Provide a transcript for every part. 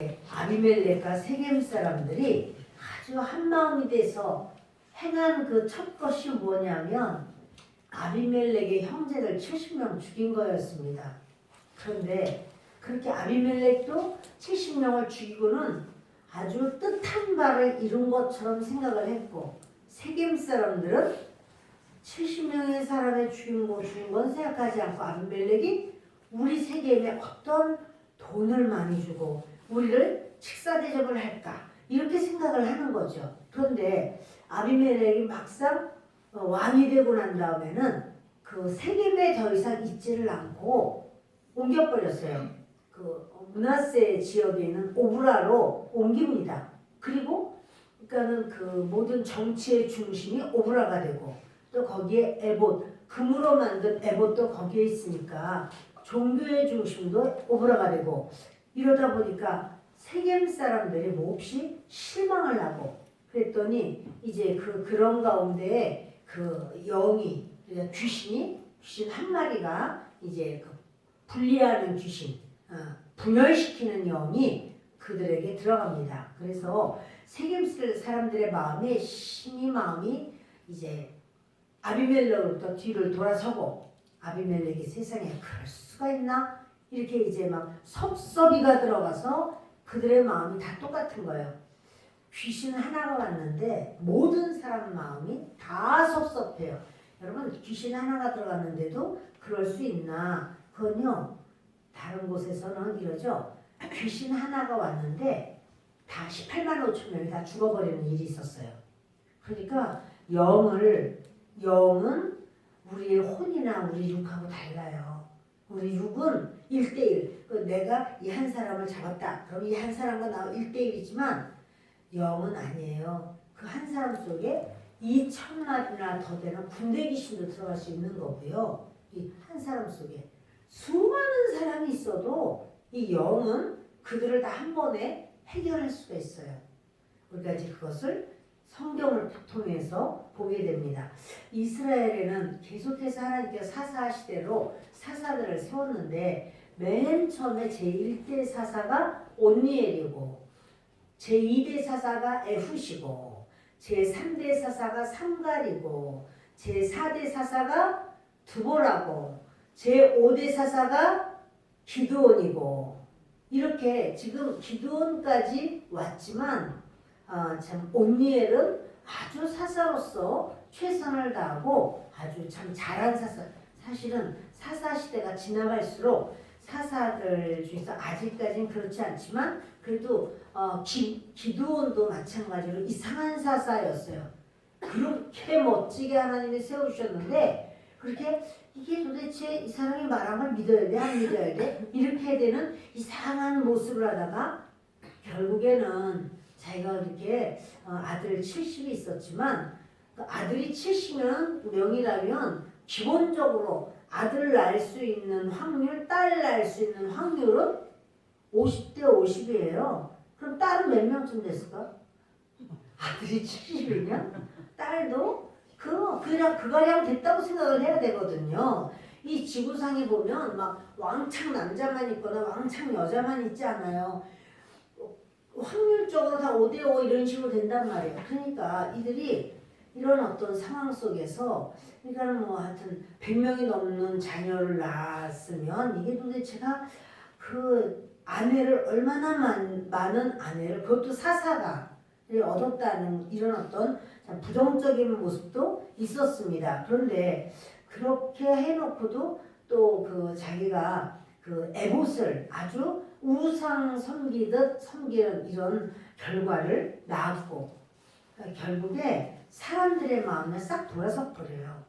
아비멜렉과 세겜 사람들이 아주 한마음이 돼서 행한 그 첫 것이 뭐냐면 아비멜렉의 형제들 70명 죽인 거였습니다. 그런데 그렇게 아비멜렉도 70명을 죽이고는 아주 뜻한 바를 이룬 것처럼 생각을 했고, 세겜 사람들은 70명의 사람의 죽인 건 생각하지 않고 아비멜렉이 우리 세겜에 어떤 돈을 많이 주고 우리를 식사 대접을 할까 이렇게 생각을 하는 거죠. 그런데 아비멜렉이 막상 왕이 되고 난 다음에는 그 세겜에 더 이상 있지를 않고 옮겨버렸어요. 그 므낫세 지역에 있는 오브라로 옮깁니다. 그리고 그러니까는 그 모든 정치의 중심이 오브라가 되고, 또 거기에 에봇, 금으로 만든 에봇도 거기에 있으니까 종교의 중심도 오브라가 되고, 이러다 보니까 세겜 사람들이 몹시 실망을 하고, 그랬더니 이제 그런 가운데 그 영이, 그러니까 귀신 한 마리가 이제 그 분리하는 귀신, 분열시키는 영이 그들에게 들어갑니다. 그래서 세겜 사람들의 마음이 이제 아비멜렉으로부터 뒤를 돌아서고, 아비멜렉이 세상에 그럴 수가 있나? 이렇게 이제 막 섭섭이가 들어가서 그들의 마음이 다 똑같은 거예요. 귀신 하나가 왔는데 모든 사람 마음이 다 섭섭해요. 여러분, 귀신 하나가 들어갔는데도 그럴 수 있나? 그건요, 다른 곳에서는 이러죠. 귀신 하나가 왔는데 다 18만 5천 명이 다 죽어버리는 일이 있었어요. 그러니까 영은 우리의 혼이나 우리 육하고 달라요. 우리 육은 1대1. 내가 이 한 사람을 잡았다. 그럼 이 한 사람과 나 1대1이지만 영은 아니에요. 그 한 사람 속에 2,000마리나 더 되는 군대 귀신도 들어갈 수 있는 거고요. 이 한 사람 속에 수많은 사람이 있어도 이 영은 그들을 다 한 번에 해결할 수가 있어요. 우리가 이제 그것을 성경을 통해서 보게 됩니다. 이스라엘에는 계속해서 하나님께서 사사 시대로 사사들을 세웠는데, 맨 처음에 제1대 사사가 온니엘이고, 제2대 사사가 에훗이고, 제3대 사사가 삼갈이고, 제4대 사사가 드보라고, 제5대 사사가 기드온이고, 이렇게 지금 기드온까지 왔지만 참 온니엘은 아주 사사로서 최선을 다하고 아주 참 잘한 사사. 사실은 사사 시대가 지나갈수록 사사들 중에서 아직까지는 그렇지 않지만 그래도 기드온도 마찬가지로 이상한 사사였어요. 그렇게 멋지게 하나님이 세우셨는데, 그렇게 이게 도대체 이 사람이 말한 걸 믿어야 돼, 안 믿어야 돼? 이렇게 되는 이상한 모습을 하다가 결국에는 자기가 이렇게 아들 70이 있었지만, 그 아들이 70명이라면 기본적으로 아들을 낳을 수 있는 확률, 딸을 낳을 수 있는 확률은 50대 50이에요. 그럼 딸은 몇 명쯤 됐을까? 아들이 70이면 딸도 그가량 됐다고 생각을 해야 되거든요. 이 지구상에 보면 막 왕창 남자만 있거나 왕창 여자만 있지 않아요. 확률적으로 다 5대5 이런 식으로 된단 말이에요. 그러니까 이들이 이런 어떤 상황 속에서, 그러니까 뭐 하여튼 100명이 넘는 자녀를 낳았으면 이게 도대체가 그 아내를 얼마나 많은 아내를, 그것도 사사가 얻었다는 이런 어떤 부정적인 모습도 있었습니다. 그런데 그렇게 해놓고도 또 그 자기가 그 에봇을 아주 우상 섬기듯 섬기는 이런 결과를 낳았고, 그러니까 결국에 사람들의 마음을 싹 돌아서 버려요.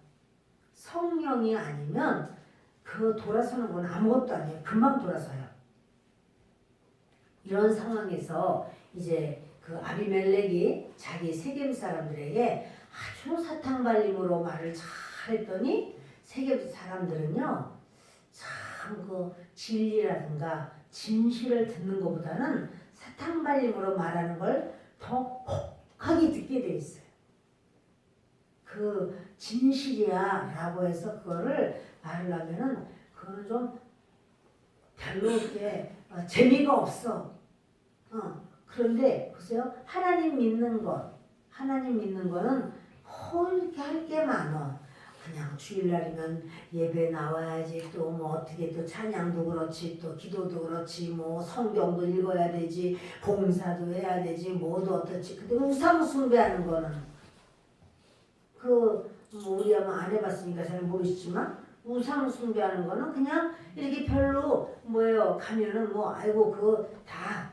성령이 아니면 그 돌아서는 건 아무것도 아니에요. 금방 돌아서요. 이런 상황에서 이제 그 아비멜렉이 자기 세겜 사람들에게 아주 사탕발림으로 말을 잘했더니, 세겜 사람들은요 참 그 진리라든가 진실을 듣는 것보다는 사탕발림으로 말하는 걸 더 혹하게 듣게 돼 있어요. 그 진실이야 라고 해서 그거를 말을 하면은 그거는 좀 별로 이렇게 재미가 없어. 그런데 보세요. 하나님 믿는 거는 이렇게 할 게 많아. 그냥 주일날이면 예배 나와야지, 또 뭐 어떻게 또 찬양도 그렇지, 또 기도도 그렇지, 뭐 성경도 읽어야 되지, 봉사도 해야 되지, 뭐도 어떻지. 근데 우상 숭배하는 거는 뭐 우리 아마 안 해봤으니까 잘 모르시지만, 우상 숭배하는 거는 그냥 이렇게 별로 뭐예요. 가면은 뭐 아이고 그거 다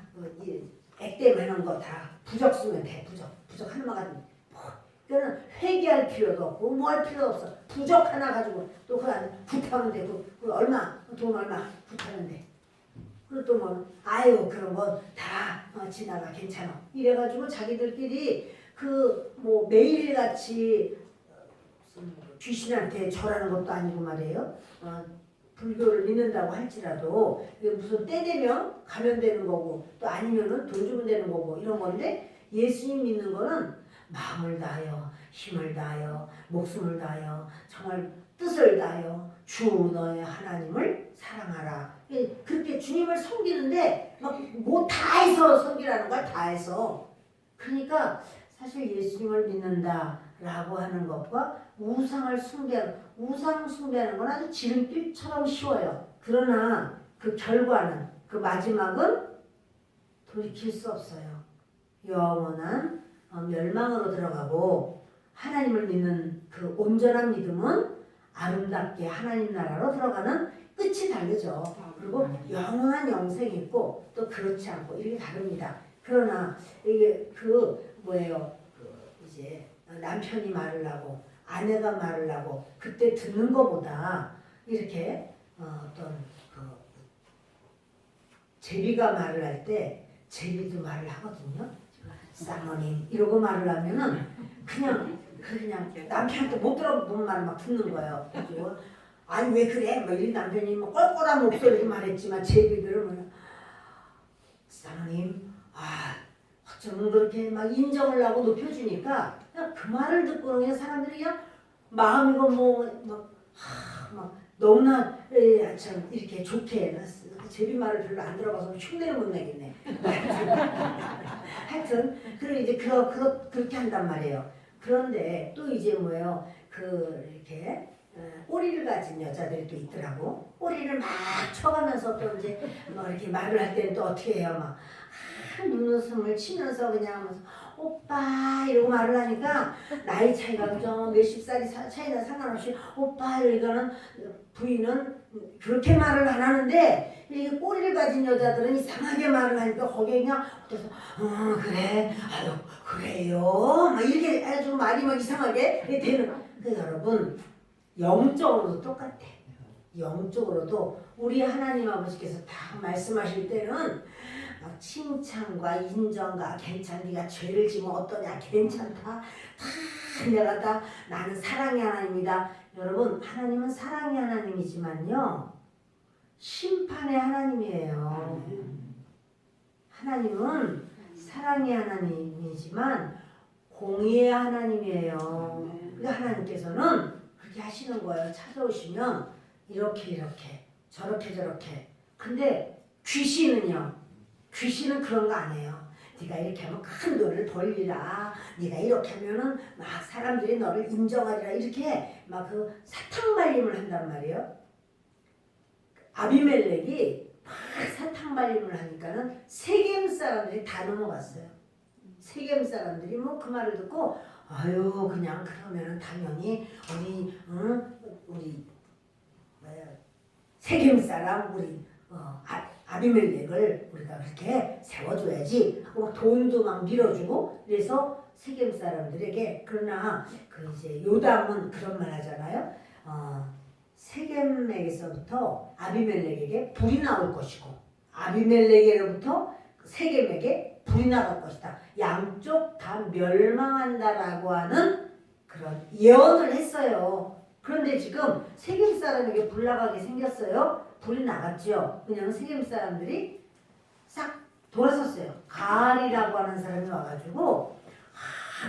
액땜하는 거 다 부적 쓰면 돼. 부적 하나만 그거는 회개할 필요도 없고 뭐 할 필요도 없어. 부적 하나 가지고 또 그 안에 붓하면 되고 그 얼마 돈 얼마 붓하면 돼. 그리고 또 뭐 아유 그런 거 다 지나가 괜찮아. 이래가지고 자기들끼리 그 뭐 매일같이 귀신한테 절하는 것도 아니고 말이에요. 불교를 믿는다고 할지라도 무슨 때 되면 가면 되는 거고 또 아니면은 돈 주면 되는 거고 이런 건데, 예수님 믿는 거는 마음을 다하여 힘을 다하여 목숨을 다하여 정말 뜻을 다하여 주 너의 하나님을 사랑하라. 그렇게 주님을 섬기는데 막 뭐 다 해서 섬기라는 거야. 다 해서. 그러니까 사실 예수님을 믿는다라고 하는 것과 우상 숭배하는 건 아주 지름길처럼 쉬워요. 그러나 그 결과는, 그 마지막은 돌이킬 수 없어요. 영원한 멸망으로 들어가고, 하나님을 믿는 그 온전한 믿음은 아름답게 하나님 나라로 들어가는 끝이 다르죠. 그리고 영원한 영생이 있고 또 그렇지 않고 이렇게 다릅니다. 그러나 이게 이제 남편이 말을 하고 아내가 말을 하고 그때 듣는 것보다 이렇게 어떤 제비가 말을 할 때 제비도 말을 하거든요. 쌍어님 이러고 말을 하면은 그냥 남편한테 못 들어본 말을 막 듣는 거예요. 그래서 아니 왜 그래? 뭐 이 남편이 뭐 껄껄한 목소리로 말했지만 제비들은 쌍어님 어쩌면 그렇게 막 인정을 하고 높여주니까 그냥 그 말을 듣고는 그냥 사람들이 그냥 마음이고 막 너무나 참 이렇게 좋게 제비 말을 별로 안 들어봐서 흉내를 못 내겠네. 하여튼 그리고 이제 그렇게 한단 말이에요. 그런데 또 이제 뭐예요? 이렇게 꼬리를 가진 여자들이 또 있더라고. 꼬리를 막 쳐가면서 또 이제 뭐 이렇게 말을 할 때는 또 어떻게 해요? 막 눈웃음을 치면서 그냥 오빠 이러고 말을 하니까 나이 차이가 그죠? 몇십 살이 차이나 상관없이 오빠 이러니까는 부인은 그렇게 말을 안 하는데 이 꼬리를 가진 여자들은 이상하게 말을 하니까 거기에 그냥 그래서 그래 아유 그래요 막 이렇게 아주 말이 막 이상하게 되는. 여러분 영적으로도 똑같아. 영적으로도 우리 하나님 아버지께서 다 말씀하실 때는 막 칭찬과 인정과 네가 죄를 지면 어떠냐 괜찮다 나는 사랑의 하나님이다. 여러분 하나님은 사랑의 하나님이지만요 심판의 하나님이에요. 하나님은 사랑의 하나님이지만 공의의 하나님이에요. 그러니까 하나님께서는 그렇게 하시는 거예요. 찾아오시면 이렇게 저렇게. 근데 귀신은 그런 거 안 해요. 네가 이렇게 하면 큰 돈을 벌리라. 네가 이렇게 하면은 막 사람들이 너를 인정하리라. 이렇게 막 그 사탕 발림을 한단 말이에요. 아비멜렉이 막 사탕 발림을 하니까는 세겜 사람들이 다 넘어갔어요. 세겜 사람들이 뭐 그 말을 듣고 아유 그냥 그러면은 당연히 우리 세겜 사람 우리 아비멜렉을 우리가 그렇게 세워줘야지 하고 돈도 막 밀어주고 그래서 세겜 사람들에게. 그러나 그 이제 요담은 그런 말 하잖아요. 세겜에게서부터 아비멜렉에게 불이 나올 것이고 아비멜렉에게로부터 세겜에게 불이 나갈 것이다. 양쪽 다 멸망한다라고 하는 그런 예언을 했어요. 그런데 지금 세겜 사람에게 불 나가게 생겼어요. 불이 나갔죠. 왜냐하면 세겜 사람들이 싹 돌아섰어요. 가알이라고 하는 사람이 와가지고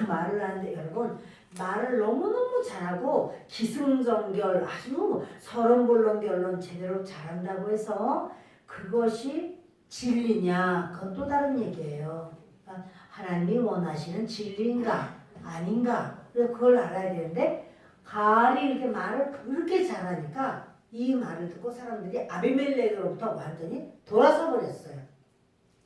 말을 하는데 여러분 말을 너무너무 잘하고 기승전결 아주 서론볼론결론 제대로 잘한다고 해서 그것이 진리냐 그건 또 다른 얘기예요. 그러니까 하나님이 원하시는 진리인가 아닌가 그걸 알아야 되는데 가을이 이렇게 말을 그렇게 잘하니까 이 말을 듣고 사람들이 아비멜렉으로부터 완전히 돌아서 버렸어요.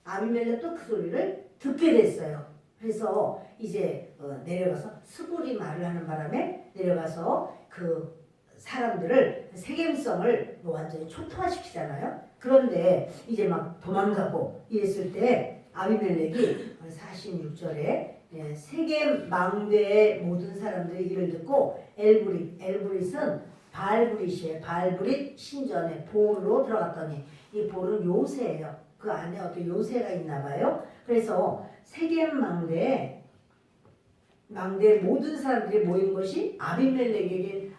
아비멜렉도 그 소리를 듣게 됐어요. 그래서 이제 내려가서 스불이 말을 하는 바람에 내려가서 그 사람들을 세겜성을 완전히 초토화시키잖아요. 그런데 이제 막 도망가고 이랬을 때 아비멜렉이 46절에 세겜 망대의 모든 사람들이 이를 듣고 엘브릿은 바알브릿이에요. 바알브릿 신전에 볼로 들어갔더니 이 볼은 요새예요. 그 안에 어떤 요새가 있나 봐요. 그래서 세겜 망대에 모든 사람들이 모인 것이 아비멜렉이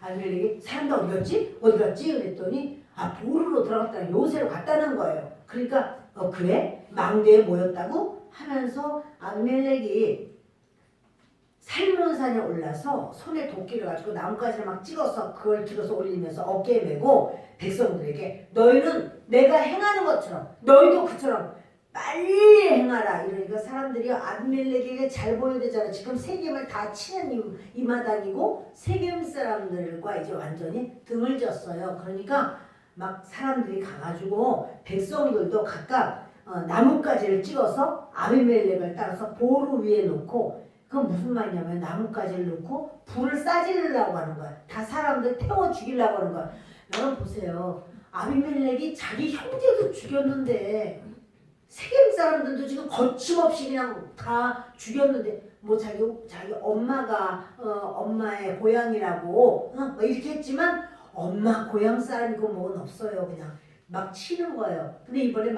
사람들 어디 갔지? 어디 갔지? 그랬더니 볼으로 들어갔다는 요새로 갔다는 거예요. 그러니까 그래? 망대에 모였다고 하면서 아비멜렉이 살몬산에 올라서 손에 도끼를 가지고 나뭇가지를 막 찍어서 그걸 들어서 올리면서 어깨에 메고 백성들에게 너희는 내가 행하는 것처럼 너희도 그처럼 빨리 행하라. 이러니까 사람들이 아비멜렉에게 잘 보여야 되잖아. 지금 세겜을 다 치는 이 마당이고 세겜 사람들과 이제 완전히 등을 졌어요. 그러니까 막 사람들이 가가지고 백성들도 각각 나뭇가지를 찍어서 아비멜렉을 따라서 보루 위에 놓고 그건 무슨 말이냐면 나뭇가지를 놓고 불을 싸지르려고 하는 거야. 다 사람들 태워 죽이려고 하는 거야. 여러분 보세요. 아비멜렉이 자기 형제도 죽였는데 세겜 사람들도 지금 거침없이 그냥 다 죽였는데 뭐 자기 엄마가 엄마의 고향이라고 뭐 이렇게 했지만 엄마 고향 사람이고 뭐는 없어요. 그냥 막 치는 거예요. 근데 이번에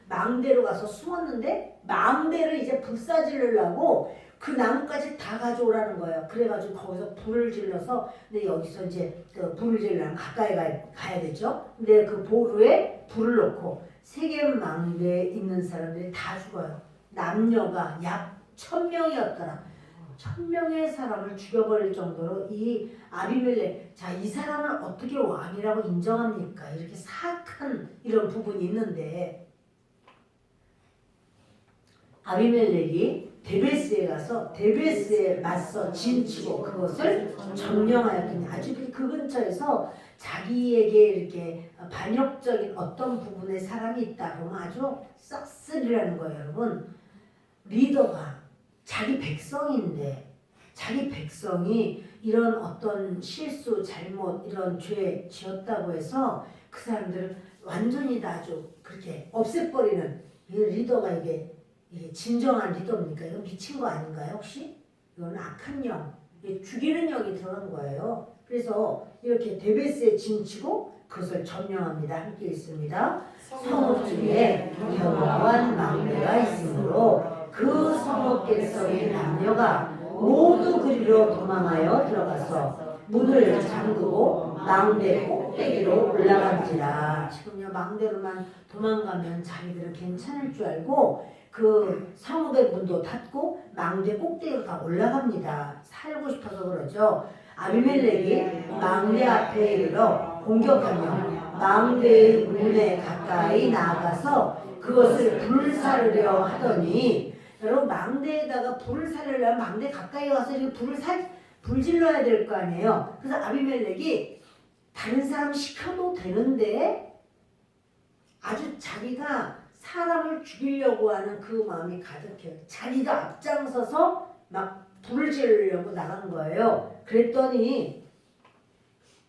망대로 가서 숨었는데 망대를 이제 불사지르려고 그 나뭇가지 다 가져오라는 거예요. 그래가지고 거기서 불을 질러서 근데 여기서 이제 그 불을 질러면 가까이 가야 되죠. 근데 그 보루에 불을 놓고 세겜 망대에 있는 사람들이 다 죽어요. 남녀가 약 1000명이었더라. 1000명의 사람을 죽여버릴 정도로 이 아비멜렉 이 사람을 어떻게 왕이라고 인정합니까? 이렇게 사악한 이런 부분이 있는데 아비멜렉이 데베스에 가서 데베스에 맞서 진치고 그것을 점령하였더니 아주 그 근처에서 자기에게 이렇게 반역적인 어떤 부분의 사람이 있다 그러면 아주 싹쓸이라는 거예요. 여러분 리더가 자기 백성인데 자기 백성이 이런 어떤 실수 잘못 이런 죄 지었다고 해서 그 사람들을 완전히 다 아주 그렇게 없애버리는 이 리더가 이게 진정한 리더입니까? 이거 미친 거 아닌가요 혹시? 이건 악한 영, 죽이는 영이 들어간 거예요. 그래서 이렇게 데베스에 진치고 그것을 점령합니다. 함께 있습니다. 성읍 중에 견고한 망대가 있으므로 그 성읍 백성의 남녀가 모두 그리로 도망하여 들어가서 문을 잠그고 망대 꼭대기로 올라간지라. 지금요 망대로만 도망가면 자기들은 괜찮을 줄 알고 그 성읍의 문도 닫고 망대 꼭대기로 다 올라갑니다. 살고 싶어서 그러죠. 아비멜렉이 망대 앞에 이르러 공격하며 망대의 문에 가까이 나아가서 그것을 불사르려 하더니 여러분 망대에다가 불을 사려면 망대 가까이 가서 불 질러야 될 거 아니에요. 그래서 아비멜렉이 다른 사람 시켜도 되는데 아주 자기가 사람을 죽이려고 하는 그 마음이 가득해요. 자기가 앞장서서 막 불을 지르려고 나간 거예요. 그랬더니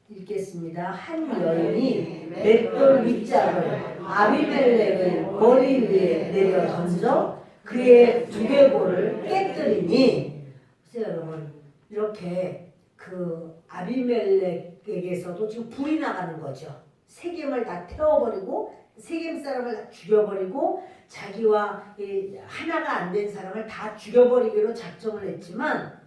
읽겠습니다. 한 여인이 맷돌 윗짝을 아비멜렉의 머리 위에 내려 던져 그의 두개골을 깨뜨리니 보세요 여러분 이렇게 그 아비멜렉에게서도 지금 불이 나가는 거죠. 세겜을 다 태워버리고 세겜 사람을 다 죽여버리고 자기와 하나가 안 된 사람을 다 죽여버리기로 작정을 했지만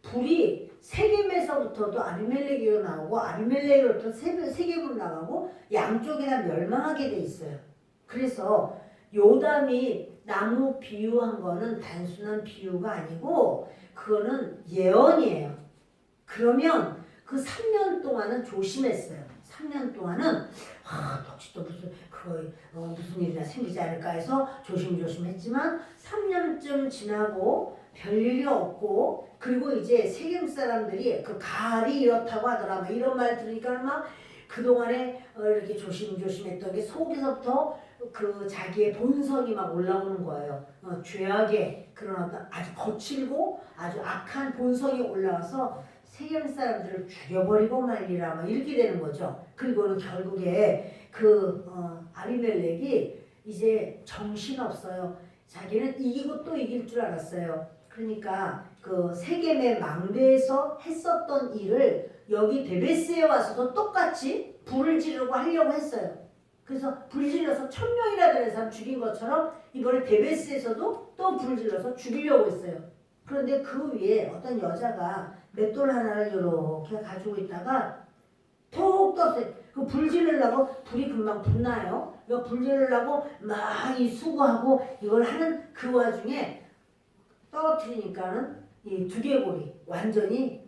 불이 세겜에서부터도 아비멜렉으로 나오고 아비멜렉으로부터 세겜으로 나가고 양쪽에 다 멸망하게 돼 있어요. 그래서 요담이 나무 비유한 거는 단순한 비유가 아니고 그거는 예언이에요. 그러면 그 3년 동안은 조심했어요. 3년 동안은 또 무슨 그 무슨 일이나 생기지 않을까 해서 조심조심했지만 3년쯤 지나고 별일이 없고 그리고 이제 세겜 사람들이 그 가을이 이렇다고 하더라 막 이런 말 들으니까 막 그동안에 이렇게 조심조심했던 게 속에서부터 그 자기의 본성이 막 올라오는 거예요. 죄악의 그런 어떤 아주 거칠고 아주 악한 본성이 올라와서 세겜 사람들을 죽여버리고 말리라 막 이렇게 되는 거죠. 그리고는 결국에 아비멜렉이 이제 정신없어요. 자기는 이기고 또 이길 줄 알았어요. 그러니까 그 세겜의 망대에서 했었던 일을 여기 데베스에 와서도 똑같이 불을 지르고 하려고 했어요. 그래서 불 질러서 1000명이나 되는 사람 죽인 것처럼 이번에 데베스에서도 또 불을 질러서 죽이려고 했어요. 그런데 그 위에 어떤 여자가 맷돌 하나를 이렇게 가지고 있다가 톡 떴어요. 그 불 지르려고 불이 금방 붙나요? 이거 불 지르려고 막 이 수고하고 이걸 하는 그 와중에 떨어뜨리니까는 이 두개골이 완전히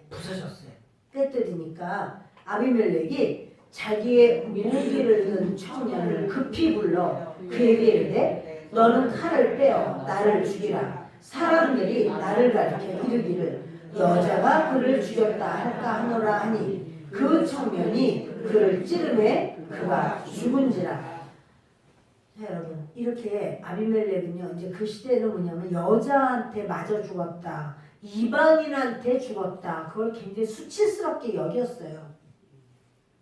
부서졌어요. 깨뜨리니까 아비멜렉이 자기의 무기를 든 청년을 급히 불러 그에게 이르되 너는 칼을 빼어 나를 죽이라. 사람들이 나를 가리켜 이르기를 여자가 그를 죽였다 할까 하노라 하니 그 청년이 그를 찌르매 그가 죽은지라. 자, 여러분 이렇게 아비멜렉은요 이제 그 시대는 뭐냐면 여자한테 맞아 죽었다, 이방인한테 죽었다, 그걸 굉장히 수치스럽게 여겼어요.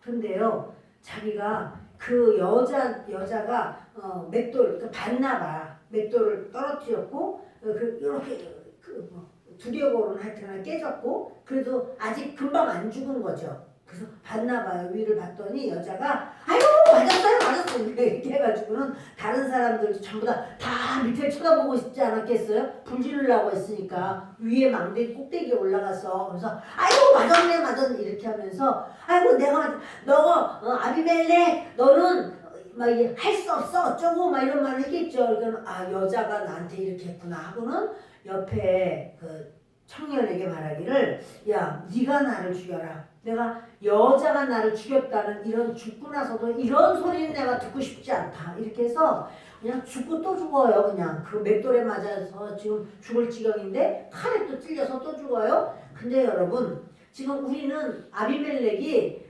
그런데요 자기가 그 여자가 맷돌 반나봐 맷돌을 떨어뜨렸고 이렇게 두개골은 하여튼 깨졌고 그래도 아직 금방 안 죽은 거죠. 그래서 봤나봐요. 위를 봤더니 여자가 아유 맞았어요 이렇게 해가지고는 다른 사람들 전부 다 밑에 쳐다보고 있지 않았겠어요? 불 지르려고 했으니까 위에 망대 꼭대기에 올라가서 그래서 아유 맞았네 이렇게 하면서 아이고 너 아비멜렉 너는 막 할 수 없어 어쩌고 막 이런 말을 했겠죠. 그러니까 여자가 나한테 이렇게 했구나 하고는 옆에 그 청년에게 말하기를 야 네가 나를 죽여라. 내가 여자가 나를 죽였다는 이런 죽고 나서도 이런 소리는 내가 듣고 싶지 않다. 이렇게 해서 그냥 죽고 또 죽어요. 그냥 그 맷돌에 맞아서 지금 죽을 지경인데 칼에 또 찔려서 또 죽어요. 근데 여러분 지금 우리는 아비멜렉이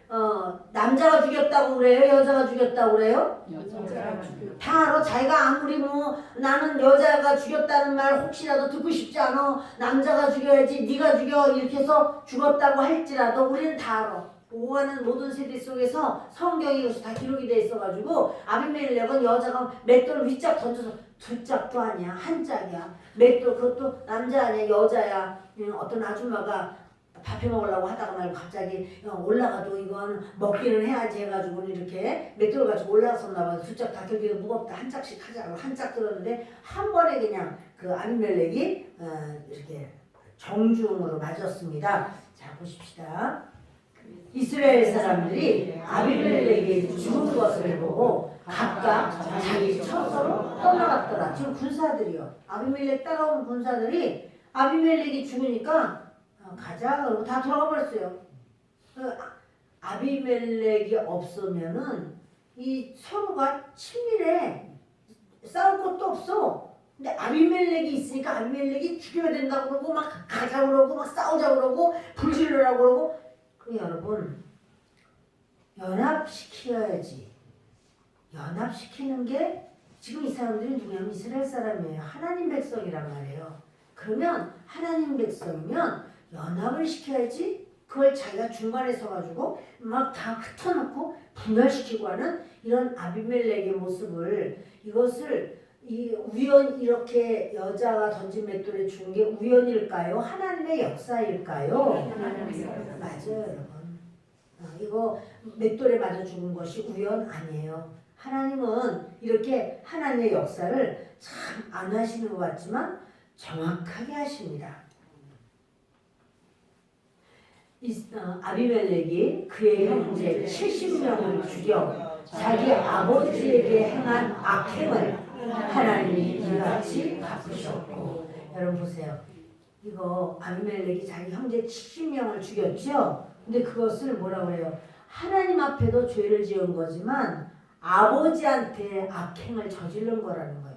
남자가 죽였다고 그래요? 여자가 죽였다고 그래요? 여자가 죽였다. 다 알아. 자기가 아무리 나는 여자가 죽였다는 말 혹시라도 듣고 싶지 않아. 남자가 죽여야지 네가 죽여 이렇게 해서 죽었다고 할지라도 우리는 다 알아. 오가는 모든 세대 속에서 성경이 이것이 다 기록이 돼 있어가지고 아비멜렉은 여자가 맷돌 윗짝 던져서 두 짝도 아니야. 한 짝이야. 맷돌 그것도 남자 아니야. 여자야. 어떤 아줌마가 밥해 먹으려고 하다가 말고 갑자기 올라가도 이건 먹기는 해야지 해가지고 이렇게 맷돌 가지고 올라갔었나 봐. 두 짝 다 들기도 무겁다. 한 짝씩 하자고 한 짝 들었는데 한 번에 그냥 그 아비멜렉이 이렇게 정중으로 맞았습니다. 자 보십시다. 이스라엘 사람들이 아비멜렉이 죽은 것을 보고 각각 자기 처소로 떠나갔더라. 지금 군사들이요. 아비멜렉 따라온 군사들이 아비멜렉이 죽으니까 가자 그러고 다 돌아가 버렸어요. 아비멜렉이 없으면은 이 서로가 친밀해. 싸울 것도 없어. 근데 아비멜렉이 있으니까 아비멜렉이 죽여야 된다고 그러고 막 가자 그러고 막 싸우자 그러고 불질러라고 그러고. 여러분 연합시켜야지. 연합시키는 게 지금 이 사람들이 누구냐면 이스라엘 사람이에요. 하나님 백성이란 말이에요. 그러면 하나님 백성이면 연합을 시켜야지. 그걸 자기가 중간에 서가지고 막 다 흩어놓고 분열시키고 하는 이런 아비멜렉의 모습을 이것을 이렇게 여자가 던진 맷돌에 죽은 게 우연일까요? 하나님의 역사일까요? 맞아요 여러분. 이거 맷돌에 맞아 죽은 것이 우연 아니에요. 하나님은 이렇게 하나님의 역사를 참 안 하시는 것 같지만 정확하게 하십니다. 아비멜렉이 그의 형제 70명을 죽여 자기 아버지에게 행한 악행을 하나님이 이같이 갚으셨고. 여러분 보세요. 이거 아비멜렉이 자기 형제 70명을 죽였죠. 근데 그것을 뭐라고 해요? 하나님 앞에도 죄를 지은 거지만 아버지한테 악행을 저지른 거라는 거예요.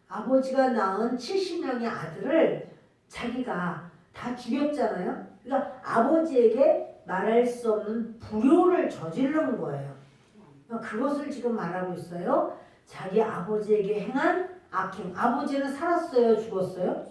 아버지가 낳은 70명의 아들을 자기가 다 죽였잖아요. 그러니까 아버지에게 말할 수 없는 불효를 저지른 거예요. 그러니까 그것을 지금 말하고 있어요. 자기 아버지에게 행한 악행. 아버지는 살았어요? 죽었어요?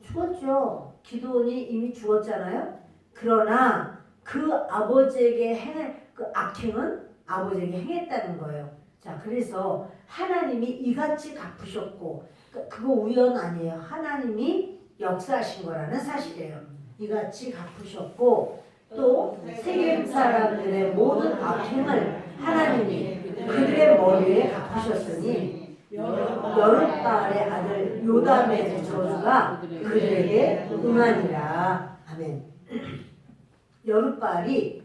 죽었죠. 기드온이 이미 죽었잖아요. 그러나 그 아버지에게 행한 그 악행은 아버지에게 행했다는 거예요. 자, 그래서 하나님이 이같이 갚으셨고, 그거 우연 아니에요. 하나님이 역사하신 거라는 사실이에요. 이같이 갚으셨고, 또 세겜 사람들의 모든 악행을 하나님이 그들의 머리에 갚으셨으니 여룻바알의 아들 요담의 저주가 그들에게 응하니라. 아멘. 여룻바알이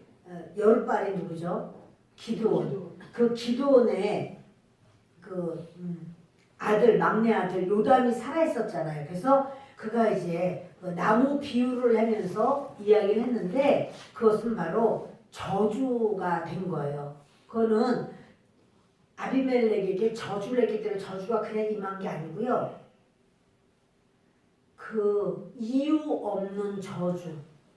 누구죠? 기드온. 그 기드온의 그 아들, 막내 아들 요담이 살아 있었잖아요. 그래서 그가 이제 그 나무 비유를 하면서 이야기를 했는데 그것은 바로 저주가 된 거예요. 그거는 아비멜렉에게 저주를 했기 때문에 저주가 그냥 임한 게 아니고요. 그 이유 없는 저주.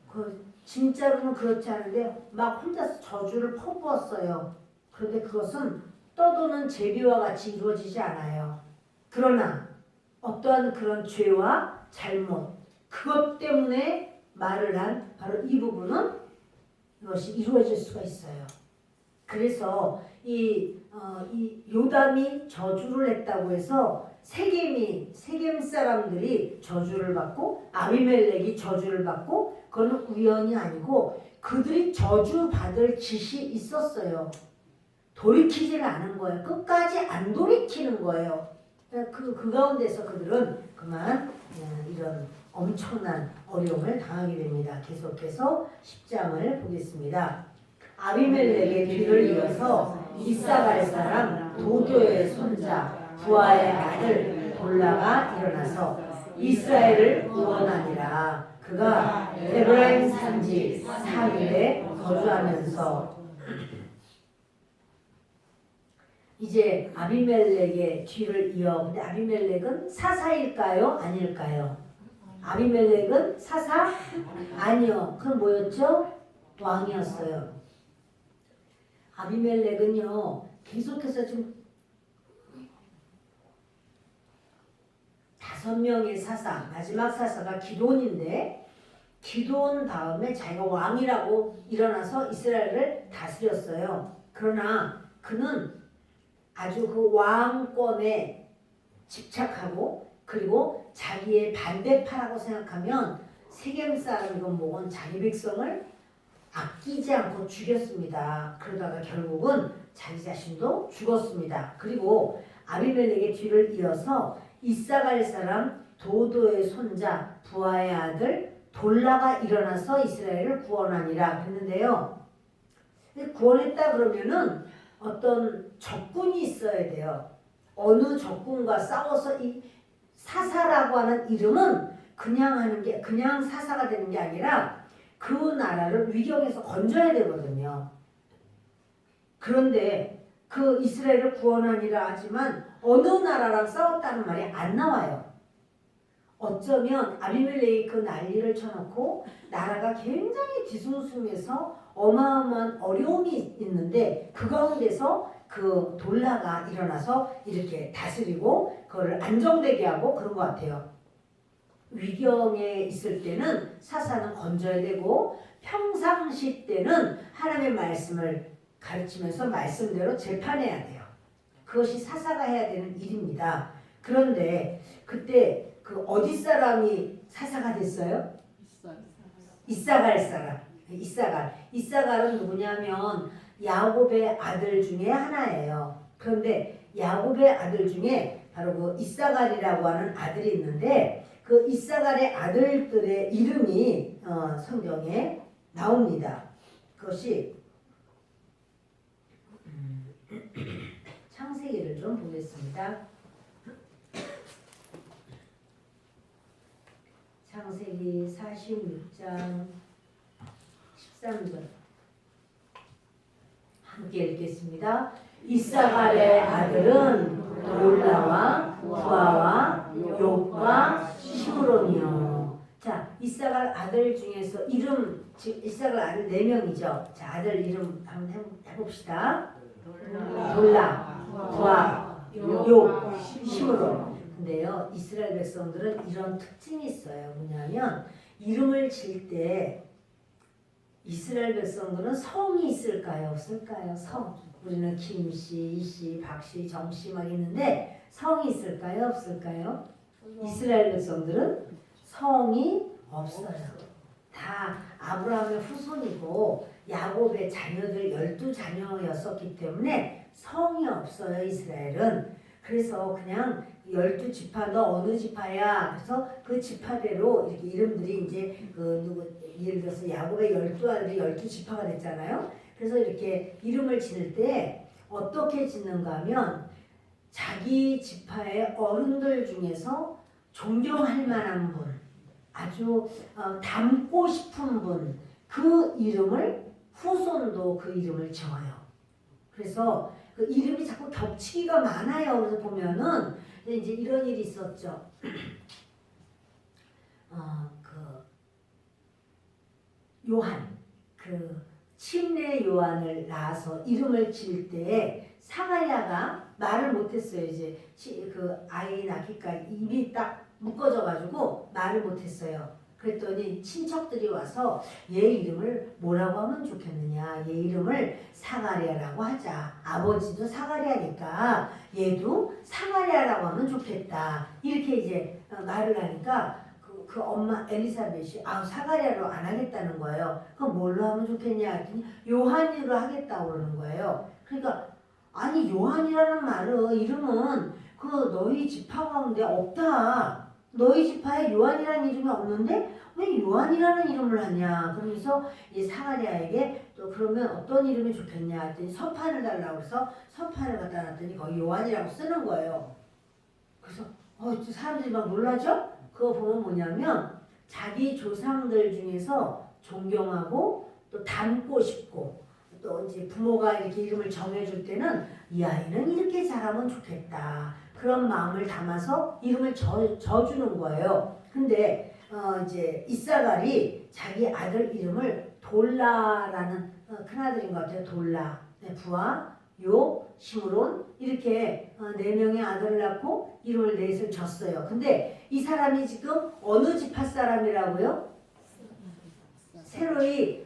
그 진짜로는 그렇지 않은데 막 혼자서 저주를 퍼부었어요. 그런데 그것은 떠도는 제비와 같이 이루어지지 않아요. 그러나 어떠한 그런 죄와 잘못, 그것 때문에 말을 한 바로 이 부분은 이것이 이루어질 수가 있어요. 그래서 이 요담이 저주를 했다고 해서 세겜 사람들이 저주를 받고 아비멜렉이 저주를 받고 그건 우연이 아니고 그들이 저주 받을 짓이 있었어요. 돌이키지를 않은 거예요. 끝까지 안 돌이키는 거예요. 그 가운데서 그들은 그만 이런 엄청난 어려움을 당하게 됩니다. 계속해서 10장을 보겠습니다. 아비멜렉의 뒤를 이어서 이사갈 사람 도도의 손자 부하의 아들 돌라가 일어나서 이스라엘을 구원하니라. 그가 에브라임 산지 3일에 거주하면서 이제 아비멜렉의 뒤를 이어. 근데 아비멜렉은 사사일까요? 아닐까요? 아비멜렉은 사사? 아니요. 그럼 뭐였죠? 왕이었어요. 아비멜렉은요, 계속해서 지금 5명의 사사, 마지막 사사가 기드온인데, 기드온 다음에 자기가 왕이라고 일어나서 이스라엘을 다스렸어요. 그러나 그는 아주 그 왕권에 집착하고, 그리고 자기의 반대파라고 생각하면 세겜 사람이건 뭐건 자기 백성을 아끼지 않고 죽였습니다. 그러다가 결국은 자기 자신도 죽었습니다. 그리고 아비멜렉의 뒤를 이어서 이사갈 사람 도도의 손자 부하의 아들 돌라가 일어나서 이스라엘을 구원하니라 그랬는데요. 구원했다 그러면은 어떤 적군이 있어야 돼요. 어느 적군과 싸워서 이 사사라고 하는 이름은 그냥 사사가 되는 게 아니라 그 나라를 위경에서 건져야 되거든요. 그런데 그 이스라엘을 구원하니라 하지만 어느 나라랑 싸웠다는 말이 안 나와요. 어쩌면 아비멜렉이 그 난리를 쳐놓고 나라가 굉장히 뒤숭숭해서 어마어마한 어려움이 있는데 그 가운데서 그 돌라가 일어나서 이렇게 다스리고 그거를 안정되게 하고 그런 것 같아요. 위경에 있을 때는 사사는 건져야 되고 평상시 때는 하나님의 말씀을 가르치면서 말씀대로 재판해야 돼요. 그것이 사사가 해야 되는 일입니다. 그런데 그때 그 어디 사람이 사사가 됐어요? 이사갈 사람. 이사갈은 누구냐면 야곱의 아들 중에 하나예요. 그런데 야곱의 아들 중에 바로 그 이사갈이라고 하는 아들이 있는데 그 이사갈의 아들들의 이름이 성경에 나옵니다. 그것이 창세기를 좀 보겠습니다. 창세기 46장 13절 함께 읽겠습니다. 이사갈의 아들은 돌라와 부하와 욥과 시므론이요. 자, 이사갈 아들 중에서 이름, 지금 이사갈 아들 4명이죠. 자, 아들 이름 한번 해봅시다. 돌라, 부하, 욥, 시므론. 근데요, 이스라엘 백성들은 이런 특징이 있어요. 뭐냐면 이름을 질 때 이스라엘 백성들은 성이 있을까요? 없을까요? 성. 우리는 김씨, 이씨, 박씨, 정씨 막 있는데 성이 있을까요? 없을까요? 이스라엘 백성들은 성이 없어요. 다 아브라함의 후손이고 야곱의 자녀들 12자녀였었기 때문에 성이 없어요. 이스라엘은. 그래서 그냥 12지파 너 어느 지파야? 그래서 그 지파대로 이렇게 이름들이 이제 예를 들어서 야곱의 12아들이 12지파가 됐잖아요. 그래서 이렇게 이름을 지을 때 어떻게 짓는가 하면 자기 지파의 어른들 중에서 존경할 만한 분, 아주 닮고 싶은 분, 그 이름을 후손도 그 이름을 지어요. 그래서 그 이름이 자꾸 겹치기가 많아요. 그래서 보면은 이제 이런 일이 있었죠. 요한, 침례 요한을 낳아서 이름을 지을 때 사가랴가 말을 못했어요. 이제 아이 낳기까지 입이 딱 묶어져가지고 말을 못했어요. 그랬더니 친척들이 와서 얘 이름을 뭐라고 하면 좋겠느냐. 얘 이름을 사가랴라고 하자. 아버지도 사가랴니까 얘도 사가랴라고 하면 좋겠다. 이렇게 이제 말을 하니까 그 엄마 엘리사벳이 사가랴로 안 하겠다는 거예요. 그럼 뭘로 하면 좋겠냐 했더니 요한으로 하겠다고 그러는 거예요. 그러니까 아니 요한이라는 말은 이름은 너희 지파 가운데 없다. 너희 지파에 요한이라는 이름이 없는데 왜 요한이라는 이름을 하냐. 그러면서 이 사가랴에게 또 그러면 어떤 이름이 좋겠냐 했더니 서판을 달라고 해서 서판을 갖다 놨더니 거기 요한이라고 쓰는 거예요. 그래서 사람들이 막 놀라죠? 그거 보면 뭐냐면 자기 조상들 중에서 존경하고 또 닮고 싶고 또 이제 부모가 이렇게 이름을 정해줄 때는 이 아이는 이렇게 자라면 좋겠다. 그런 마음을 담아서 이름을 져주는 거예요. 근데 이제 이사갈이 자기 아들 이름을 돌라라는 큰아들인 것 같아요. 돌라, 부하, 욥, 시므론 이렇게 4명의 아들을 낳고 이름을 넷을 졌어요. 근데 이 사람이 지금 어느 지파 사람이라고요? 새로이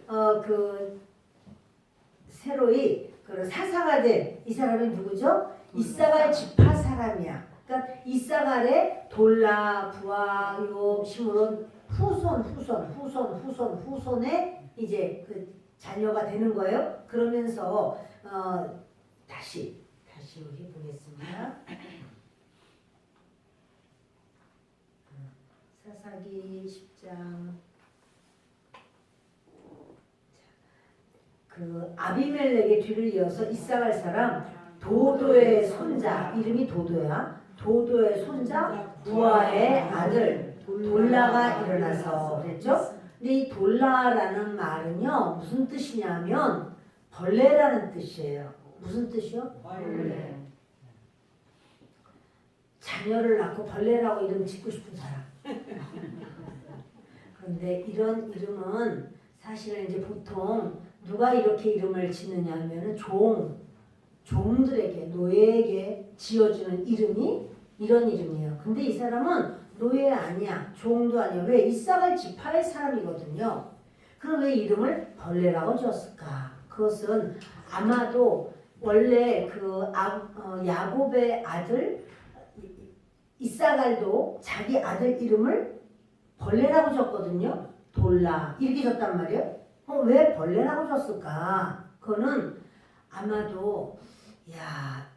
사사가 된 이 사람이 누구죠? 이사갈 지파 사람이야. 그러니까 이사갈의 돌라, 부하, 욥, 시므론 후손의 이제 자녀가 되는 거예요. 그러면서 다시 우리 보겠습니다. 사사기 10장 아비멜렉의 뒤를 이어서 이사갈 사람 도도의 손자 이름이 도도야. 도도의 손자 부하의 아들 돌라가 일어나서 그랬죠. 근데 이 돌라라는 말은요 무슨 뜻이냐면 벌레라는 뜻이에요. 무슨 뜻이요? 벌레. 자녀를 낳고 벌레라고 이름 짓고 싶은 사람. 그런데 이런 이름은 사실은 이제 보통 누가 이렇게 이름을 짓느냐 하면은 종들에게 노예에게 지어주는 이름이 이런 이름이에요. 근데 이 사람은 노예 아니야. 종도 아니야. 왜? 이사갈 지파의 사람이거든요. 그럼 왜 이름을 벌레라고 지었을까? 그것은 아마도 원래 야곱의 아들 이사갈도 자기 아들 이름을 벌레라고 지었거든요. 돌라 이렇게 졌단 말이에요. 왜 벌레라고 졌을까? 그거는 아마도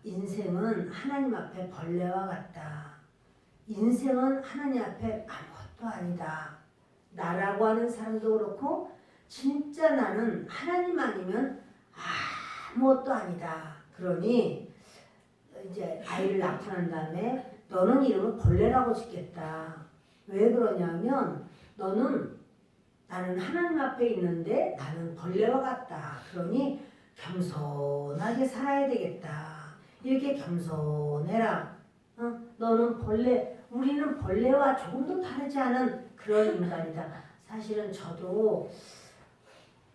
인생은 하나님 앞에 벌레와 같다. 인생은 하나님 앞에 아무것도 아니다. 나라고 하는 사람도 그렇고 진짜 나는 하나님 아니면 아무것도 아니다. 그러니 이제 아이를 낳고 난 다음에 너는 이름을 벌레라고 짓겠다. 왜 그러냐면 나는 하나님 앞에 있는데 나는 벌레와 같다. 그러니 겸손하게 살아야 되겠다. 이렇게 겸손해라. 너는 우리는 벌레와 조금도 다르지 않은 그런 인간이다. 사실은 저도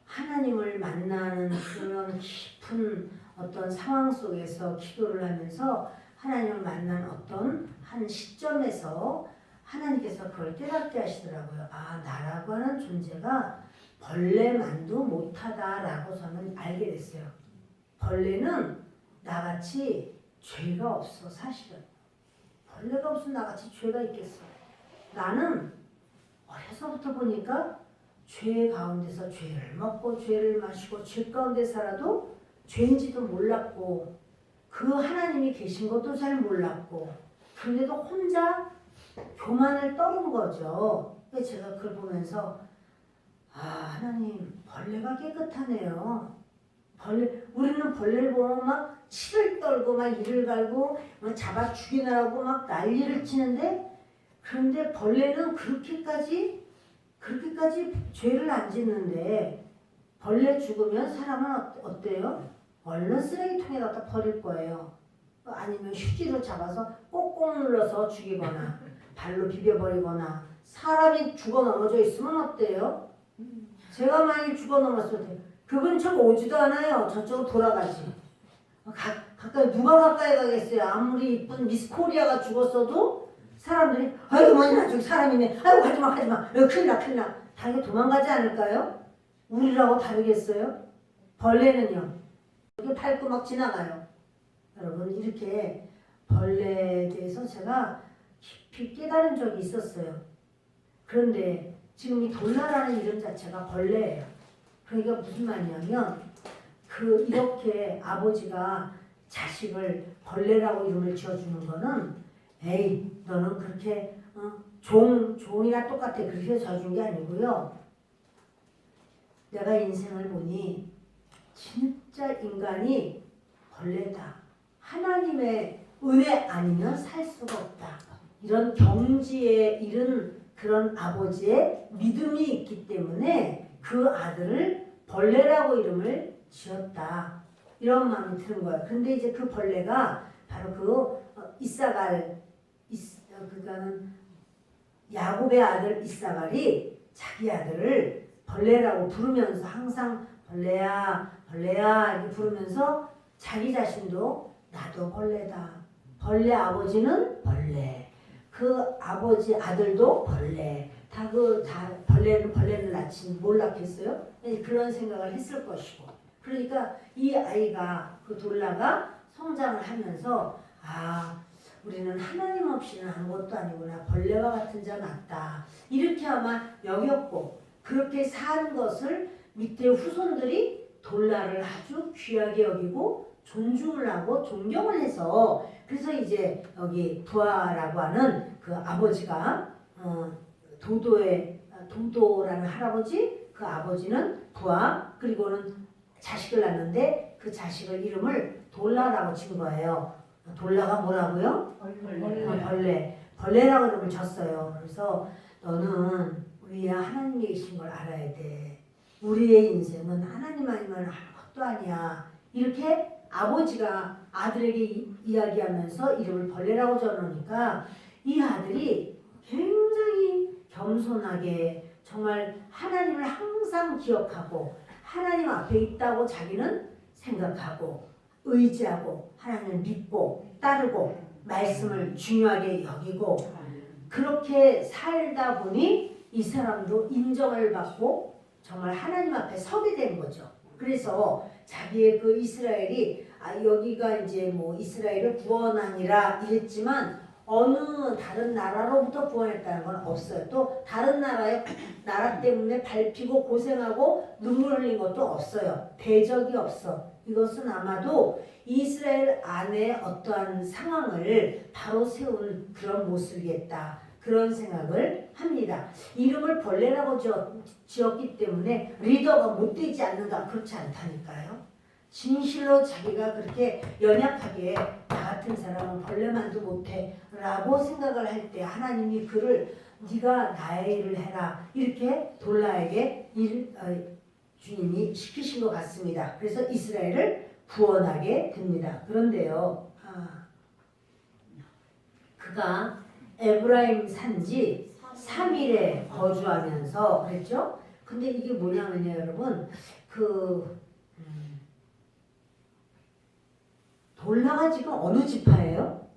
하나님을 만나는 그런 깊은 어떤 상황 속에서 기도를 하면서 하나님을 만난 어떤 한 시점에서 하나님께서 그걸 깨닫게 하시더라고요. 아, 나라고 하는 존재가 벌레만도 못하다라고 저는 알게 됐어요. 벌레는 나같이 죄가 없어. 사실은 벌레가 없으면 나같이 죄가 있겠어. 나는 어려서부터 보니까 죄 가운데서 죄를 먹고 죄를 마시고 죄 가운데 살아도 죄인지도 몰랐고 그 하나님이 계신 것도 잘 몰랐고 그런데도 혼자 교만을 떠는 거죠. 제가 그걸 보면서 아, 하나님 벌레가 깨끗하네요. 우리는 벌레를 보면 막 치를 떨고 막 이를 갈고 막 잡아 죽이느라고 막 난리를 치는데 그런데 벌레는 그렇게까지 죄를 안 짓는데 벌레 죽으면 사람은 어때요? 얼른 쓰레기통에 갖다 버릴 거예요. 아니면 휴지로 잡아서 꼭꼭 눌러서 죽이거나 발로 비벼버리거나 사람이 죽어 넘어져 있으면 어때요? 제가 만약 죽어 넘었을 때 그 근처 오지도 않아요. 저쪽으로 돌아가지. 가까이 누가 가까이 가겠어요. 아무리 이쁜 미스 코리아가 죽었어도 사람들이 아이고 뭐냐 저기 사람이네. 아이고 하지마 큰일 나. 당연히 도망가지 않을까요? 우리라고 다르겠어요? 벌레는요. 이렇게 밟고 막 지나가요. 여러분 이렇게 벌레에 대해서 제가 깊이 깨달은 적이 있었어요. 그런데 지금 이 돌라라는 이름 자체가 벌레예요. 그러니까 무슨 말이냐면 이렇게 아버지가 자식을 벌레라고 이름을 지어주는 거는 에이 너는 그렇게 종이나 똑같아 그렇게 지어준 게 아니고요. 내가 인생을 보니 진짜 인간이 벌레다. 하나님의 은혜 아니면 살 수가 없다. 이런 경지에 이른 그런 아버지의 믿음이 있기 때문에 그 아들을 벌레라고 이름을 지었다. 이런 마음이 드는 거예요. 근데 이제 그 벌레가 바로 그러니까는 야곱의 아들 이사갈이 자기 아들을 벌레라고 부르면서 항상 벌레야 이렇게 부르면서 자기 자신도 나도 벌레다. 벌레 아버지는 벌레. 그 아버지 아들도 벌레. 다 벌레는 낳지 뭘 낳겠어요? 그런 생각을 했을 것이고. 그러니까 이 아이가 그 돌라가 성장을 하면서 아 우리는 하나님 없이는 아무것도 아니구나. 벌레와 같은 자 맞다. 이렇게 아마 여겼고 그렇게 산 것을 밑에 후손들이 돌라를 아주 귀하게 여기고 존중을 하고 존경을 해서 그래서 이제 여기 부하라고 하는 그 아버지가 도도라는 할아버지 그 아버지는 부하 그리고는 자식을 낳는데 그 자식을 이름을 돌라라고 친 거예요. 돌라가 뭐라고요? 벌레라고 이름을 졌어요. 그래서 너는 위에 하나님이 계신 걸 알아야 돼. 우리의 인생은 하나님 아니면 아무것도 아니야. 이렇게 아버지가 아들에게 이야기하면서 이름을 벌레라고 적어놓으니까 이 아들이 굉장히 겸손하게 정말 하나님을 항상 기억하고 하나님 앞에 있다고 자기는 생각하고 의지하고 하나님을 믿고 따르고 말씀을 중요하게 여기고 그렇게 살다 보니 이 사람도 인정을 받고 정말 하나님 앞에 서게 된 거죠. 그래서 자기의 그 이스라엘이 여기가 이제 뭐 이스라엘을 구원하니라 이랬지만 어느 다른 나라로부터 구원했다는 건 없어요. 또 다른 나라 때문에 밟히고 고생하고 눈물 흘린 것도 없어요. 대적이 없어. 이것은 아마도 이스라엘 안에 어떠한 상황을 바로 세운 그런 모습이겠다. 그런 생각을 합니다. 이름을 벌레라고 지었기 때문에 리더가 못 되지 않는가 그렇지 않다니까요. 진실로 자기가 그렇게 연약하게 나 같은 사람은 벌레만도 못해 라고 생각을 할 때 하나님이 그를 네가 나의 일을 해라 이렇게 돌라에게 주님이 시키신 것 같습니다. 그래서 이스라엘을 구원하게 됩니다. 그런데요. 그가 에브라임 산지 3일에 거주하면서 그랬죠? 근데 이게 뭐냐면요, 여러분. 돌라가 지금 어느 지파예요?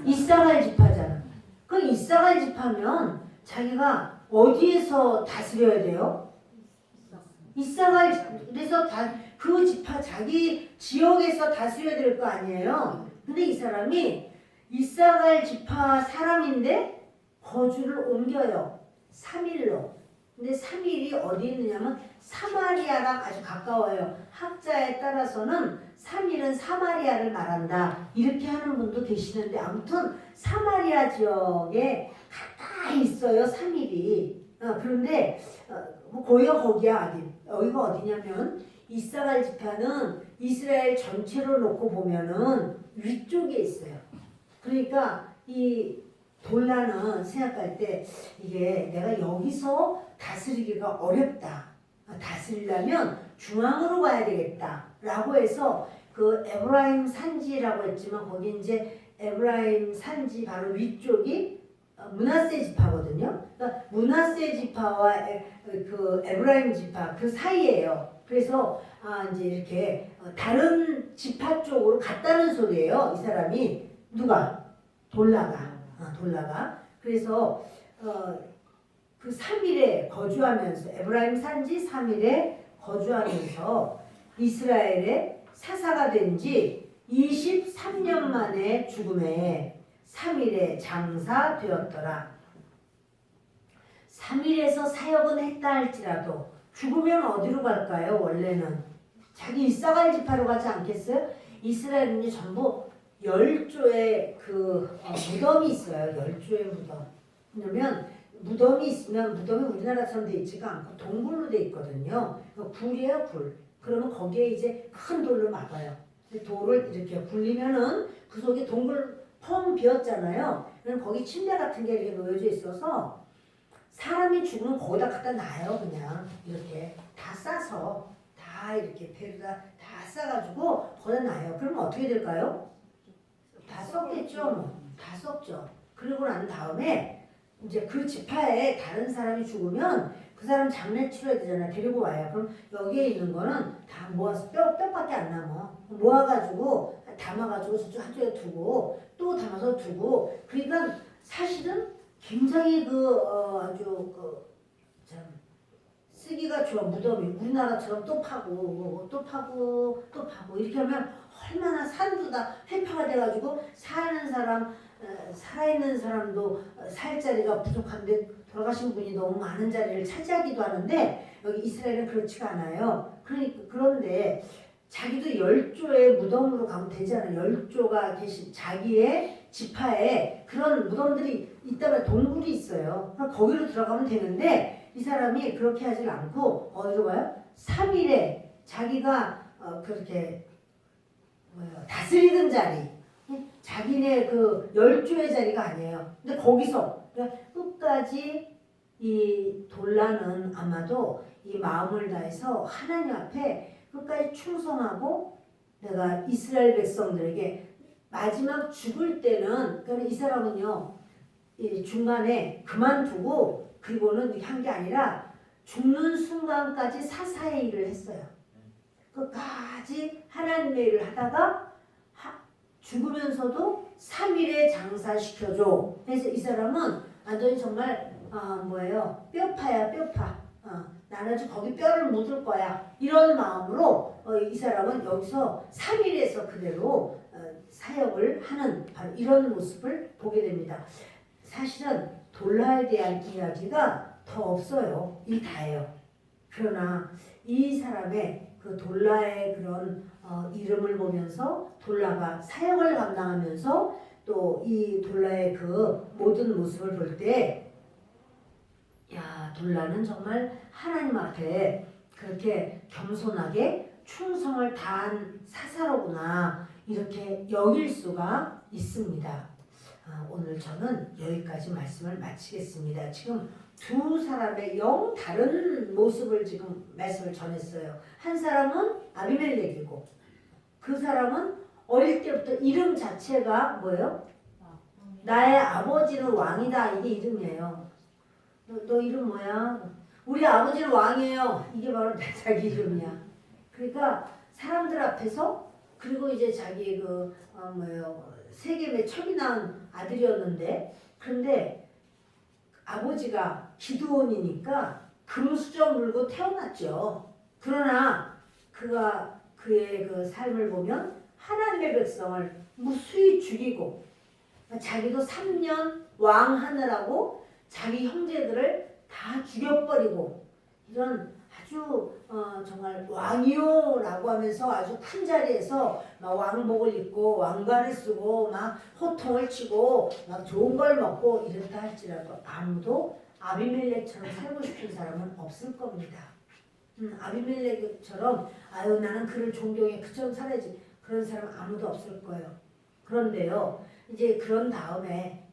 이사갈 지파잖아. 그 이사갈 지파면 자기가 어디에서 다스려야 돼요? 그래서 그 지파 자기 지역에서 다스려야 될 거 아니에요. 근데 이 사람이 이사갈 지파 사람인데 거주를 옮겨요. 3일로. 근데 3일이 어디 있느냐면 사마리아랑 아주 가까워요. 학자에 따라서는 3일은 사마리아를 말한다. 이렇게 하는 분도 계시는데 아무튼 사마리아 지역에 가까이 있어요. 3일이. 그런데 거기가 거기야. 여기가 어디냐면 이사갈 지파는 이스라엘 전체로 놓고 보면은 위쪽에 있어요. 그러니까 이 돌라는 생각할 때 이게 내가 여기서 다스리기가 어렵다. 다스리려면 중앙으로 가야 되겠다. 라고 해서 그 에브라임 산지라고 했지만 거기 이제 에브라임 산지 바로 위쪽이 므낫세 지파거든요. 그러니까 므낫세 지파와 그 에브라임 지파 그 사이예요. 그래서 이제 이렇게 다른 지파 쪽으로 갔다는 소리예요. 이 사람이 누가? 돌라가. 그래서 그 3일에 거주하면서 에브라임 산지 3일에 거주하면서 이스라엘의 사사가 된 지 23년 만에 죽음에 3일에 장사되었더라. 3일에서 사역은 했다 할지라도 죽으면 어디로 갈까요? 원래는 자기 이사갈 지파로 가지 않겠어요? 이스라엘은 전부 10조의 그 무덤이 있어요. 10조의 무덤. 왜냐면 무덤이 있으면 무덤이 우리나라처럼 돼 있지가 않고 동굴로 돼 있거든요. 굴이에요, 굴. 그러면 거기에 이제 큰 돌로 막아요. 돌을 이렇게 굴리면은 그 속에 동굴 펑 비었잖아요. 그럼 거기 침대 같은 게 이렇게 놓여져 있어서 사람이 죽으면 거기다 갖다 놔요. 그냥 이렇게 다 싸서 다 이렇게 배로다 다 싸가지고 거기다 놔요. 그러면 어떻게 될까요? 다 썩겠죠. 다 썩죠. 그러고 난 다음에 이제 그 지파에 다른 사람이 죽으면 그 사람 장례 치러야 되잖아요. 데리고 와요. 그럼 여기에 있는 거는 다 모아서 뼈밖에 안 남아. 모아가지고 담아가지고 저쪽 한쪽에 두고 또 담아서 두고. 그러니까 사실은 굉장히 아주 참 쓰기가 좋아. 무덤이 우리나라처럼 또 파고 또 파고 또 파고 이렇게 하면 얼마나 산도 다 회파가 돼가지고 살아있는 사람도 살 자리가 부족한데 돌아가신 분이 너무 많은 자리를 차지하기도 하는데 여기 이스라엘은 그렇지가 않아요. 그런데 자기도 10조의 무덤으로 가면 되잖아요. 10조가 계신 자기의 지파에 그런 무덤들이 있다면 동굴이 있어요. 그럼 거기로 들어가면 되는데 이 사람이 그렇게 하질 않고 어디로 가요? 3일에 자기가 그렇게 다스리던 자리, 자기네 그 10조의 자리가 아니에요. 근데 거기서 끝까지 이 돌라는 아마도 이 마음을 다해서 하나님 앞에 끝까지 충성하고 내가 이스라엘 백성들에게 마지막 죽을 때는 그러니까 이 사람은요 이 중간에 그만두고 그리고는 한 게 아니라 죽는 순간까지 사사의 일을 했어요. 끝까지 하나님의 일을 하다가 죽으면서도 3일에 장사시켜줘. 그래서 이 사람은 완전히 정말 뼈파야 뼈파. 나는 거기 뼈를 묻을 거야. 이런 마음으로 이 사람은 여기서 3일에서 그대로 사역을 하는 바로 이런 모습을 보게 됩니다. 사실은 돌라에 대한 이야기가 더 없어요. 이 다예요. 그러나 이 사람의 그 돌라의 그런 이름을 보면서 돌라가 사역을 감당하면서 또 이 돌라의 그 모든 모습을 볼 때 야, 돌라는 정말 하나님 앞에 그렇게 겸손하게 충성을 다한 사사로구나 이렇게 여길 수가 있습니다. 오늘 저는 여기까지 말씀을 마치겠습니다. 지금 두 사람의 영 다른 모습을 지금 말씀을 전했어요. 한 사람은 아비멜렉이고 그 사람은 어릴 때부터 이름 자체가 뭐예요? 나의 아버지는 왕이다. 이게 이름이에요. 너 이름 뭐야? 우리 아버지는 왕이에요. 이게 바로 내 자기 이름이야. 그러니까 사람들 앞에서 그리고 이제 자기 뭐예요? 세겜에 척이 난 아들이었는데 그런데 아버지가 기드온이니까 금수저 물고 태어났죠. 그러나 그의 그 삶을 보면 하나님의 백성을 무수히 죽이고 자기도 3년 왕하느라고 자기 형제들을 다 죽여버리고 이런 아주 정말 왕이요라고 하면서 아주 큰 자리에서 막 왕복을 입고 왕관을 쓰고 막 호통을 치고 막 좋은 걸 먹고 이렇다 할지라도 아무도 아비멜렉처럼 살고 싶은 사람은 없을 겁니다. 아비멜렉처럼 아유 나는 그를 존경해 그처럼 살아야지 그런 사람 아무도 없을 거예요. 그런데요 이제 그런 다음에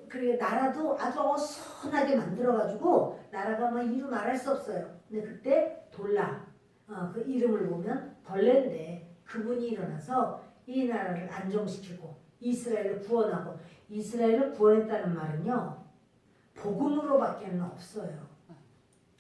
그리고 나라도 아주 어선하게 만들어가지고 나라가 막 이루 말할 수 없어요. 근데 그때 돌라 그 이름을 보면 벌레인데 그분이 일어나서 이 나라를 안정시키고 이스라엘을 구원하고 이스라엘을 구원했다는 말은요 복음으로밖에는 없어요.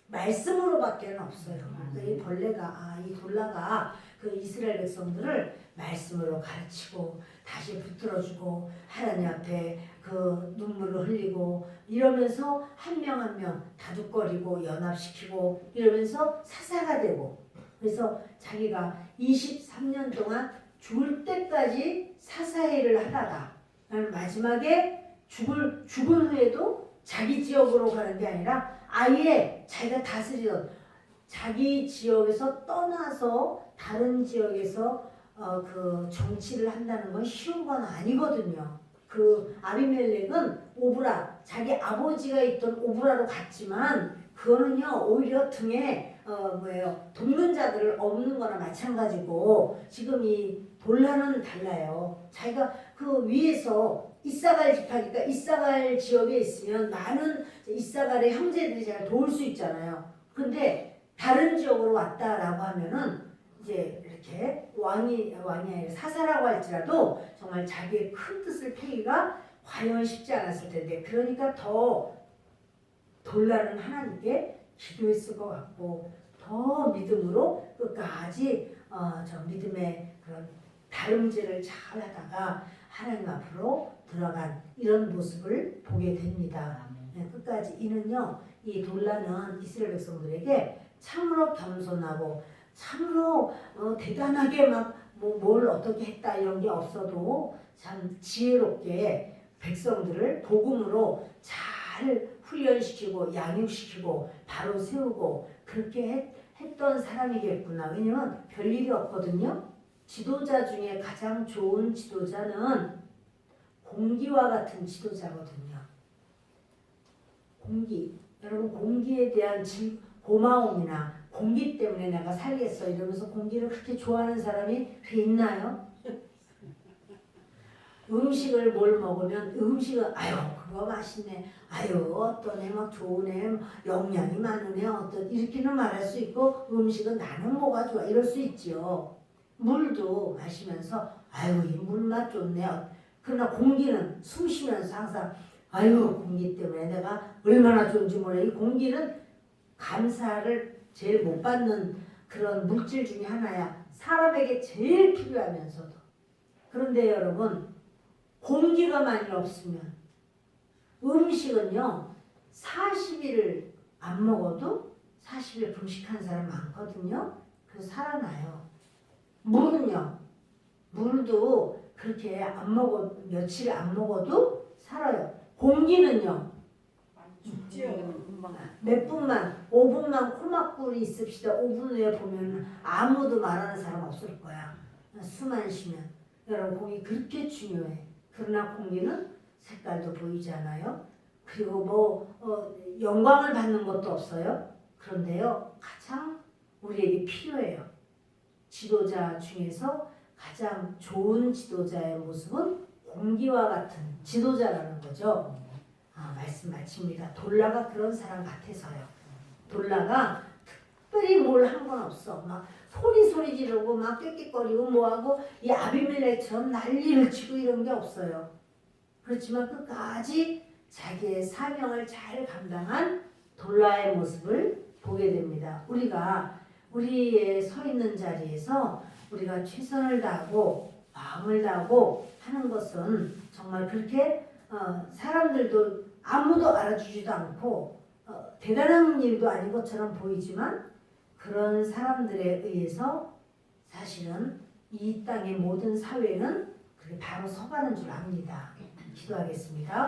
말씀으로밖에는 없어요. 이 벌레가 이 돌라가 그 이스라엘 백성들을 말씀으로 가르치고 다시 붙들어주고 하나님 앞에 그 눈물을 흘리고 이러면서 한 명 한 명 다독거리고 연합시키고 이러면서 사사가 되고 그래서 자기가 23년 동안 죽을 때까지 사사일을 하다가 마지막에 죽은 후에도 자기 지역으로 가는 게 아니라 아예 자기가 다스리던 자기 지역에서 떠나서 다른 지역에서 그 정치를 한다는 건 쉬운 건 아니거든요. 그 아비멜렉은 오브라 자기 아버지가 있던 오브라로 갔지만 그거는요 오히려 등에 돕는 자들을 없는 거나 마찬가지고 지금 이 돌라는 달라요. 자기가 그 위에서 이사갈 집하니까 이사갈 지역에 있으면 많은 이사갈의 형제들이 잘 도울 수 있잖아요. 근데 다른 지역으로 왔다라고 하면은 이제 이렇게 왕이 아니라 사사라고 할지라도 정말 자기의 큰 뜻을 폐기가 과연 쉽지 않았을 텐데 그러니까 더 돌라는 하나님께 기도했을 것 같고 더 믿음으로 끝까지 저 믿음의 그런 다름질을 잘 하다가 하나님 앞으로 들어간 이런 모습을 보게 됩니다. 네, 끝까지 이는요 이 돌라는 이스라엘 백성들에게 참으로 겸손하고 참으로 대단하게 막 뭘 어떻게 했다 이런 게 없어도 참 지혜롭게 백성들을 복음으로 잘 훈련시키고 양육시키고 바로 세우고 그렇게 했던 사람이겠구나. 왜냐면 별일이 없거든요. 지도자 중에 가장 좋은 지도자는 공기와 같은 지도자거든요. 공기. 여러분 공기에 대한 고마움이나 공기 때문에 내가 살겠어 이러면서 공기를 그렇게 좋아하는 사람이 있나요? 음식을 뭘 먹으면 음식은 아유 그거 맛있네 아유 어떤 애 막 좋은 애 영양이 많은 애 어떤 이렇게는 말할 수 있고 음식은 나는 뭐가 좋아 이럴 수 있지요. 물도 마시면서 아유 이 물맛 좋네 그러나 공기는 숨 쉬면서 항상 아유 공기 때문에 내가 얼마나 좋은지 몰라. 이 공기는 감사를 제일 못 받는 그런 물질 중에 하나야. 사람에게 제일 필요하면서도. 그런데 여러분 공기가 만일 없으면 음식은요 40일을 안 먹어도 40일 금식한 사람 많거든요. 그래서 살아나요. 물은요 물도 그렇게 안 먹어 며칠 안 먹어도 살아요. 공기는요 몇 분만 5분만 코막불이 있읍시다. 5분 후에 보면 아무도 말하는 사람 없을 거야. 숨만 쉬면. 여러분 공기 그렇게 중요해. 그러나 공기는 색깔도 보이지 않아요. 그리고 영광을 받는 것도 없어요. 그런데요 가장 우리에게 필요해요. 지도자 중에서 가장 좋은 지도자의 모습은 공기와 같은 지도자라는 거죠. 말씀 마칩니다. 돌라가 그런 사람 같아서요. 돌라가 특별히 뭘 한 건 없어. 막 소리 지르고 막 꾀꾀거리고 뭐하고 이 아비멜렉처럼 난리를 치고 이런 게 없어요. 그렇지만 끝까지 자기의 사명을 잘 감당한 돌라의 모습을 보게 됩니다. 우리가 우리의 서 있는 자리에서 우리가 최선을 다하고 마음을 다하고 하는 것은 정말 그렇게 사람들도 아무도 알아주지도 않고 대단한 일도 아닌 것처럼 보이지만 그런 사람들에 의해서 사실은 이 땅의 모든 사회는 그게 바로 서가는 줄 압니다. 기도하겠습니다.